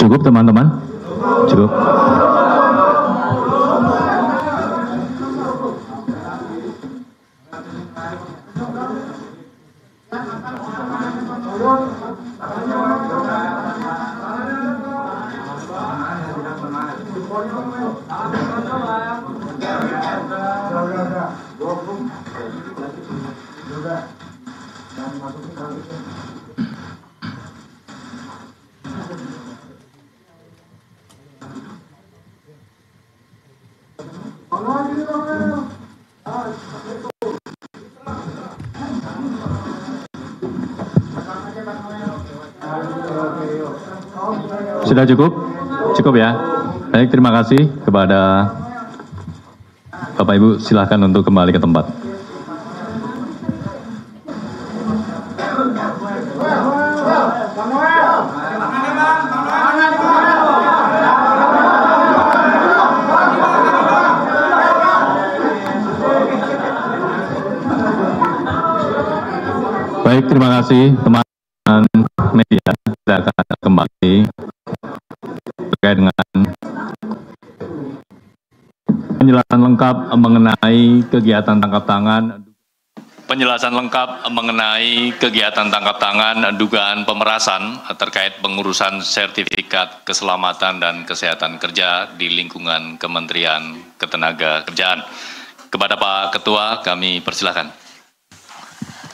Cukup teman-teman? Cukup. Sudah cukup? Cukup ya. Baik, terima kasih kepada Bapak Ibu, silakan untuk kembali ke tempat. Baik, terima kasih teman-teman media. Kita akan kembali terkait dengan penjelasan lengkap mengenai kegiatan tangkap tangan. Penjelasan lengkap mengenai kegiatan tangkap tangan dugaan pemerasan terkait pengurusan sertifikat keselamatan dan kesehatan kerja di lingkungan Kementerian Ketenagakerjaan. Kepada Pak Ketua, kami persilahkan.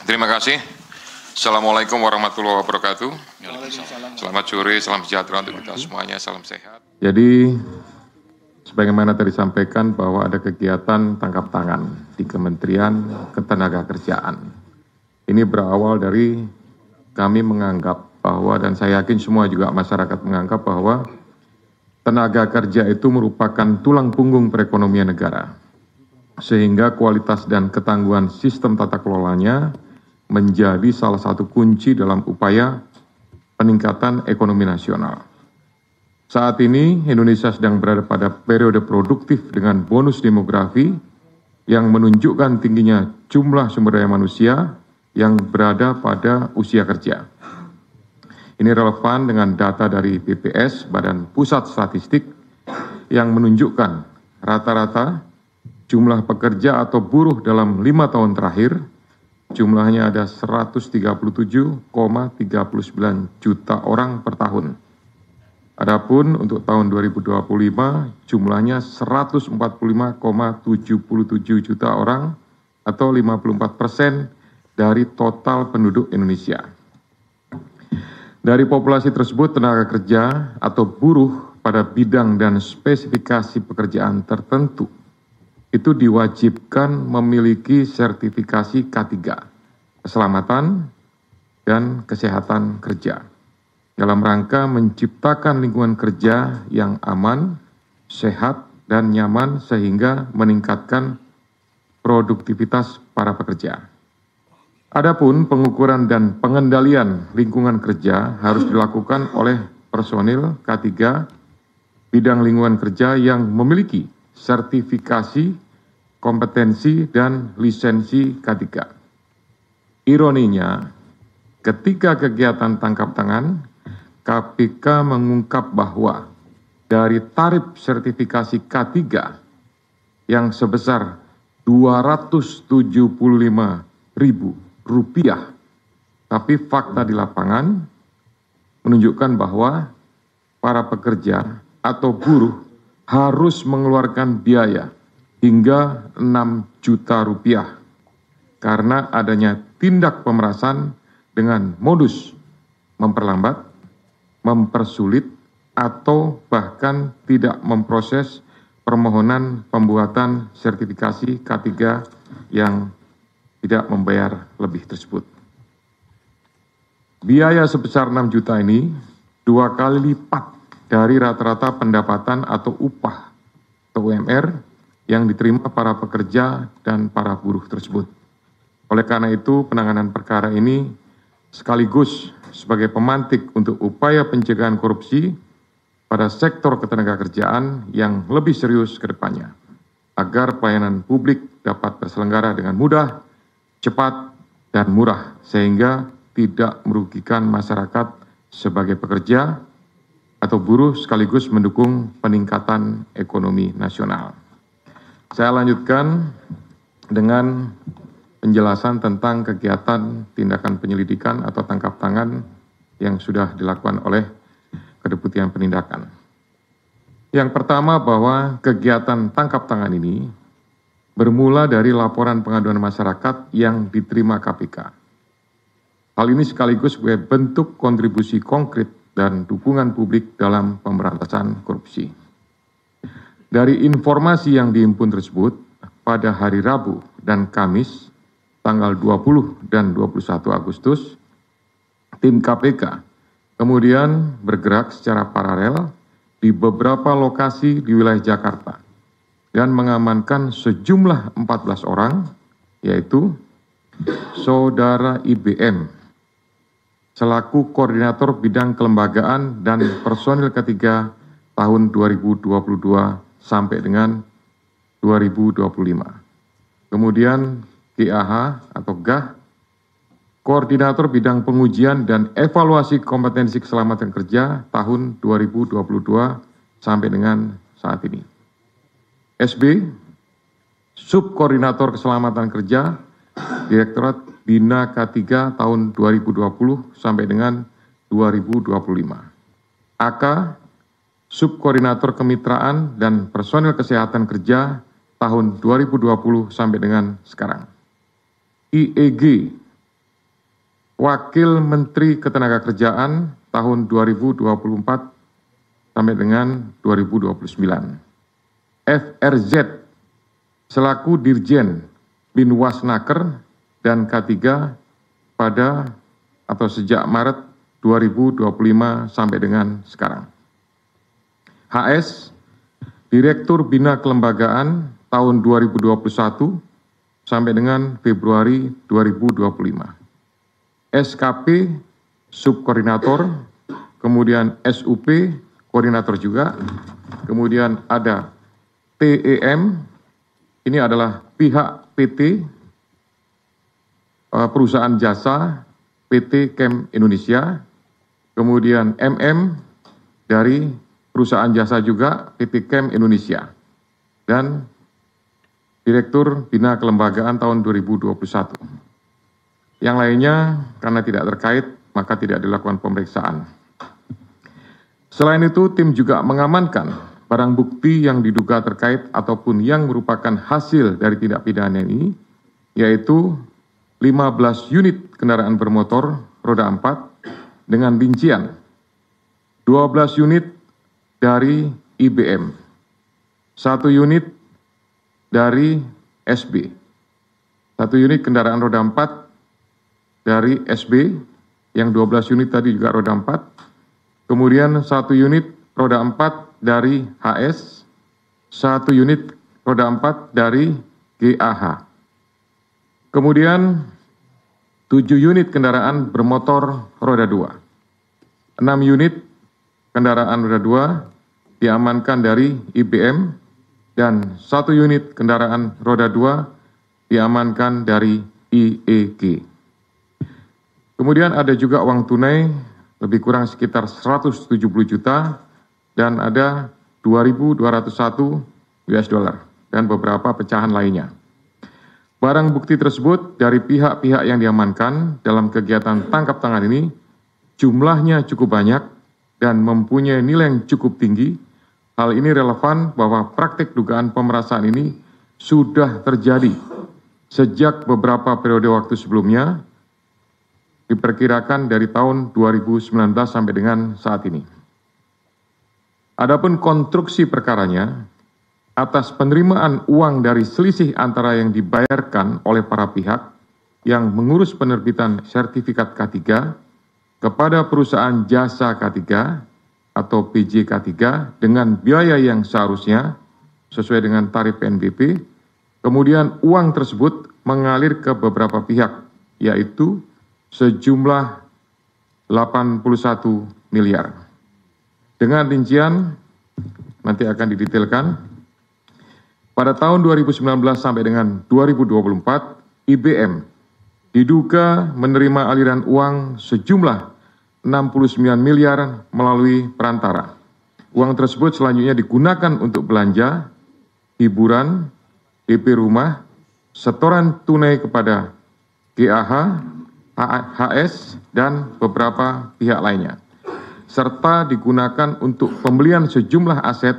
Terima kasih. Assalamualaikum warahmatullahi wabarakatuh. Selamat sore, salam sejahtera untuk kita semuanya, salam sehat. Jadi, sebagaimana tadi disampaikan bahwa ada kegiatan tangkap tangan di Kementerian Ketenagakerjaan. Ini berawal dari kami menganggap bahwa, dan saya yakin semua juga masyarakat menganggap bahwa tenaga kerja itu merupakan tulang punggung perekonomian negara. Sehingga kualitas dan ketangguhan sistem tata kelolanya menjadi salah satu kunci dalam upaya peningkatan ekonomi nasional. Saat ini Indonesia sedang berada pada periode produktif dengan bonus demografi yang menunjukkan tingginya jumlah sumber daya manusia yang berada pada usia kerja. Ini relevan dengan data dari BPS, Badan Pusat Statistik, yang menunjukkan rata-rata jumlah pekerja atau buruh dalam 5 tahun terakhir jumlahnya ada 137,39 juta orang per tahun. Adapun untuk tahun 2025 jumlahnya 145,77 juta orang atau 54% dari total penduduk Indonesia. Dari populasi tersebut, tenaga kerja atau buruh pada bidang dan spesifikasi pekerjaan tertentu itu diwajibkan memiliki sertifikasi K3, keselamatan dan kesehatan kerja, dalam rangka menciptakan lingkungan kerja yang aman, sehat, dan nyaman sehingga meningkatkan produktivitas para pekerja. Adapun pengukuran dan pengendalian lingkungan kerja harus dilakukan oleh personil K3 bidang lingkungan kerja yang memiliki sertifikasi, kompetensi, dan lisensi K3. Ironinya, ketika kegiatan tangkap tangan, KPK mengungkap bahwa dari tarif sertifikasi K3 yang sebesar Rp275.000, tapi fakta di lapangan menunjukkan bahwa para pekerja atau buruh harus mengeluarkan biaya hingga Rp6 juta karena adanya tindak pemerasan dengan modus memperlambat, mempersulit, atau bahkan tidak memproses permohonan pembuatan sertifikasi K3 yang tidak membayar lebih tersebut. Biaya sebesar Rp6 juta ini 2 kali lipat dari rata-rata pendapatan atau upah atau UMR yang diterima para pekerja dan para buruh tersebut. Oleh karena itu, penanganan perkara ini sekaligus sebagai pemantik untuk upaya pencegahan korupsi pada sektor ketenagakerjaan yang lebih serius ke depannya, agar pelayanan publik dapat terselenggara dengan mudah, cepat, dan murah, sehingga tidak merugikan masyarakat sebagai pekerja atau buruh sekaligus mendukung peningkatan ekonomi nasional. Saya lanjutkan dengan penjelasan tentang kegiatan tindakan penyelidikan atau tangkap tangan yang sudah dilakukan oleh Kedeputian Penindakan. Yang pertama, bahwa kegiatan tangkap tangan ini bermula dari laporan pengaduan masyarakat yang diterima KPK. Hal ini sekaligus sebagai bentuk kontribusi konkret dan dukungan publik dalam pemberantasan korupsi. Dari informasi yang dihimpun tersebut, pada hari Rabu dan Kamis, tanggal 20 dan 21 Agustus, tim KPK kemudian bergerak secara paralel di beberapa lokasi di wilayah Jakarta dan mengamankan sejumlah 14 orang, yaitu Saudara IBM, selaku Koordinator Bidang Kelembagaan dan Personil ketiga tahun 2022 sampai dengan 2025. Kemudian GAH atau GAH, Koordinator Bidang Pengujian dan Evaluasi Kompetensi Keselamatan Kerja tahun 2022 sampai dengan saat ini. SB, Subkoordinator Keselamatan Kerja, Direktorat Bina K3 tahun 2020 sampai dengan 2025. AK, Subkoordinator Kemitraan dan Personil Kesehatan Kerja tahun 2020 sampai dengan sekarang. IEG, Wakil Menteri Ketenagakerjaan tahun 2024 sampai dengan 2029. FRZ, selaku Dirjen Binwasnaker dan K3 pada atau sejak Maret 2025 sampai dengan sekarang. HS, Direktur Bina Kelembagaan tahun 2021 sampai dengan Februari 2025. SKP, Subkoordinator, kemudian SUP, Koordinator juga, kemudian ada TEM, ini adalah pihak PT, perusahaan jasa PT Chem Indonesia, kemudian MM dari perusahaan jasa juga PT Chem Indonesia, dan Direktur Bina Kelembagaan tahun 2021. Yang lainnya karena tidak terkait maka tidak dilakukan pemeriksaan. Selain itu, tim juga mengamankan barang bukti yang diduga terkait ataupun yang merupakan hasil dari tindak pidana ini, yaitu 15 unit kendaraan bermotor roda 4 dengan rincian 12 unit dari IBM, 1 unit dari SB, 1 unit kendaraan roda 4 dari SB, yang 12 unit tadi juga roda 4, kemudian 1 unit roda 4 dari HS, 1 unit roda 4 dari GAH. Kemudian 7 unit kendaraan bermotor roda 2. 6 unit kendaraan roda 2 diamankan dari IBM dan 1 unit kendaraan roda 2 diamankan dari IEG. Kemudian ada juga uang tunai lebih kurang sekitar 170 juta dan ada 2.201 US dollar dan beberapa pecahan lainnya. Barang bukti tersebut dari pihak-pihak yang diamankan dalam kegiatan tangkap tangan ini jumlahnya cukup banyak dan mempunyai nilai yang cukup tinggi. Hal ini relevan bahwa praktik dugaan pemerasan ini sudah terjadi sejak beberapa periode waktu sebelumnya, diperkirakan dari tahun 2019 sampai dengan saat ini. Adapun konstruksi perkaranya, atas penerimaan uang dari selisih antara yang dibayarkan oleh para pihak yang mengurus penerbitan sertifikat K3 kepada perusahaan jasa K3 atau PJK3 dengan biaya yang seharusnya sesuai dengan tarif PNBP. Kemudian uang tersebut mengalir ke beberapa pihak, yaitu sejumlah 81 miliar. Dengan rincian nanti akan didetailkan. Pada tahun 2019 sampai dengan 2024, IBM diduga menerima aliran uang sejumlah 69 miliar melalui perantara. Uang tersebut selanjutnya digunakan untuk belanja, hiburan, DP rumah, setoran tunai kepada GAH, HS, dan beberapa pihak lainnya, serta digunakan untuk pembelian sejumlah aset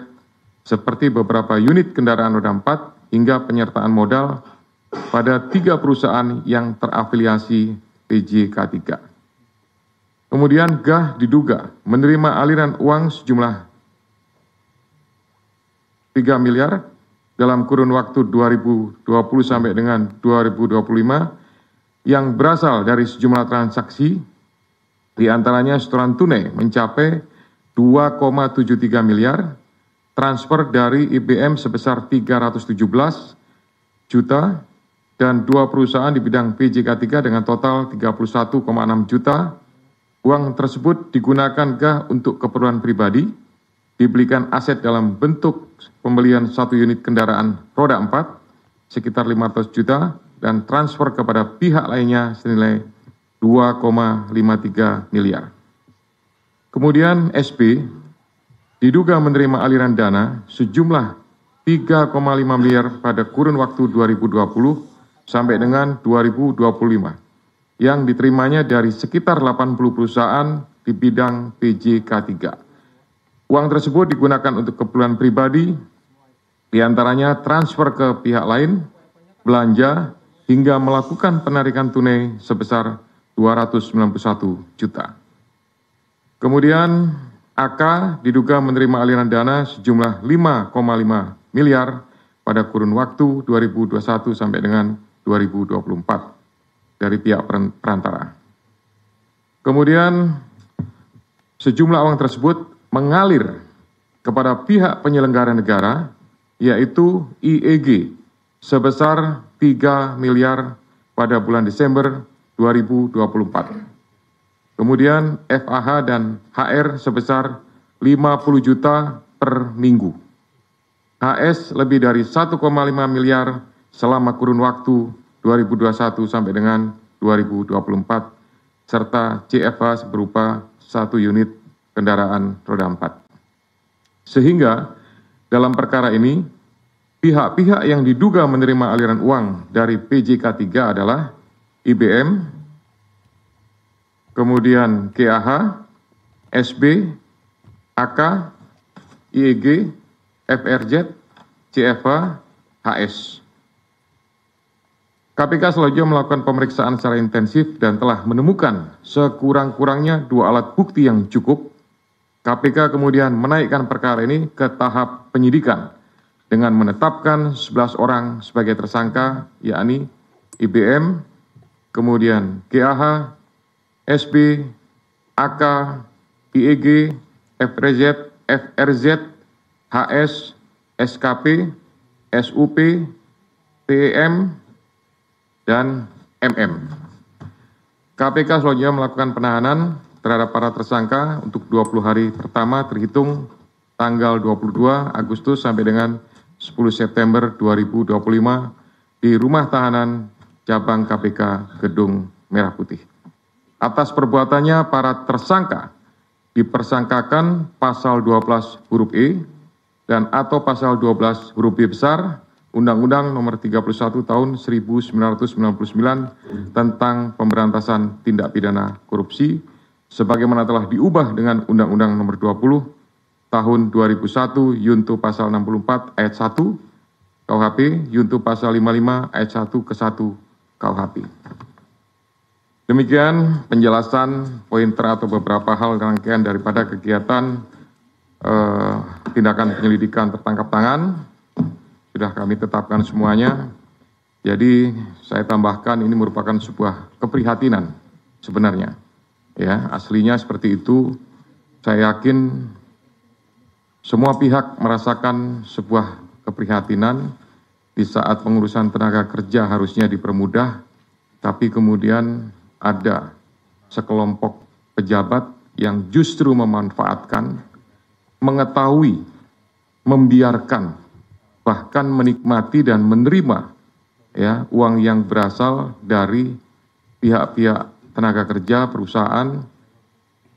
seperti beberapa unit kendaraan roda 4 hingga penyertaan modal pada 3 perusahaan yang terafiliasi PJK3. Kemudian GAH diduga menerima aliran uang sejumlah 3 miliar dalam kurun waktu 2020 sampai dengan 2025 yang berasal dari sejumlah transaksi, di antaranya setoran tunai mencapai 2,73 miliar, transfer dari IBM sebesar 317 juta, dan 2 perusahaan di bidang PJK3 dengan total 31,6 juta. Uang tersebut digunakan GAH untuk keperluan pribadi, dibelikan aset dalam bentuk pembelian 1 unit kendaraan roda 4 sekitar 500 juta, dan transfer kepada pihak lainnya senilai 2,53 miliar. Kemudian SB diduga menerima aliran dana sejumlah 3,5 miliar pada kurun waktu 2020 sampai dengan 2025 yang diterimanya dari sekitar 80 perusahaan di bidang PJK3. Uang tersebut digunakan untuk keperluan pribadi, diantaranya transfer ke pihak lain, belanja, hingga melakukan penarikan tunai sebesar 291 juta. Kemudian AK diduga menerima aliran dana sejumlah 5,5 miliar pada kurun waktu 2021 sampai dengan 2024 dari pihak perantara. Kemudian sejumlah uang tersebut mengalir kepada pihak penyelenggara negara, yaitu IEG sebesar 3 miliar pada bulan Desember 2024. Kemudian FAH dan HR sebesar 50 juta per minggu. HS lebih dari 1,5 miliar selama kurun waktu 2021 sampai dengan 2024, serta CFA berupa 1 unit kendaraan roda 4. Sehingga dalam perkara ini, pihak-pihak yang diduga menerima aliran uang dari PJK3 adalah IBM, kemudian GAH, SB, AK, IEG, FRZ, CFA, HS. KPK selanjutnya melakukan pemeriksaan secara intensif dan telah menemukan sekurang-kurangnya 2 alat bukti yang cukup. KPK kemudian menaikkan perkara ini ke tahap penyidikan dengan menetapkan 11 orang sebagai tersangka, yakni IBM, kemudian GAH, SB, AK, IEG, FRZ, HS, SKP, SUP, TEM, dan MM. KPK selanjutnya melakukan penahanan terhadap para tersangka untuk 20 hari pertama terhitung tanggal 22 Agustus sampai dengan 10 September 2025 di Rumah Tahanan Cabang KPK Gedung Merah Putih. Atas perbuatannya, para tersangka dipersangkakan pasal 12 huruf E dan atau pasal 12 huruf B besar Undang-Undang Nomor 31 Tahun 1999 tentang Pemberantasan Tindak Pidana Korupsi, sebagaimana telah diubah dengan Undang-Undang Nomor 20 Tahun 2001 Yunto Pasal 64 Ayat 1 KUHP, Yunto Pasal 55 Ayat 1 ke 1 KUHP. Demikian penjelasan pointer atau beberapa hal rangkaian daripada kegiatan tindakan penyelidikan tertangkap tangan. Sudah kami tetapkan semuanya. Jadi saya tambahkan ini merupakan sebuah keprihatinan sebenarnya. ya, aslinya seperti itu. Saya yakin semua pihak merasakan sebuah keprihatinan di saat pengurusan tenaga kerja harusnya dipermudah, tapi kemudian ada sekelompok pejabat yang justru memanfaatkan, mengetahui, membiarkan, bahkan menikmati dan menerima ya uang yang berasal dari pihak-pihak tenaga kerja perusahaan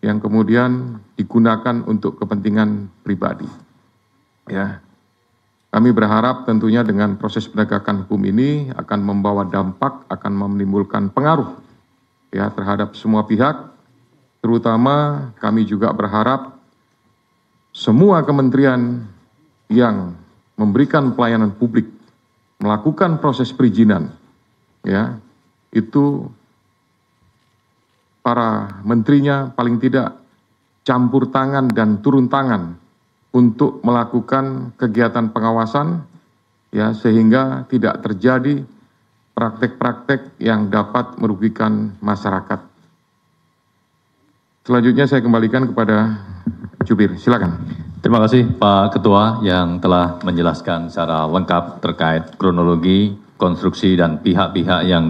yang kemudian digunakan untuk kepentingan pribadi. Ya, kami berharap tentunya dengan proses penegakan hukum ini akan membawa dampak, akan menimbulkan pengaruh ya terhadap semua pihak. Terutama kami juga berharap semua kementerian yang memberikan pelayanan publik melakukan proses perizinan, ya itu para menterinya paling tidak campur tangan dan turun tangan untuk melakukan kegiatan pengawasan, ya sehingga tidak terjadi praktek-praktek yang dapat merugikan masyarakat. Selanjutnya saya kembalikan kepada Jubir, silakan. Terima kasih Pak Ketua yang telah menjelaskan secara lengkap terkait kronologi, konstruksi, dan pihak-pihak yang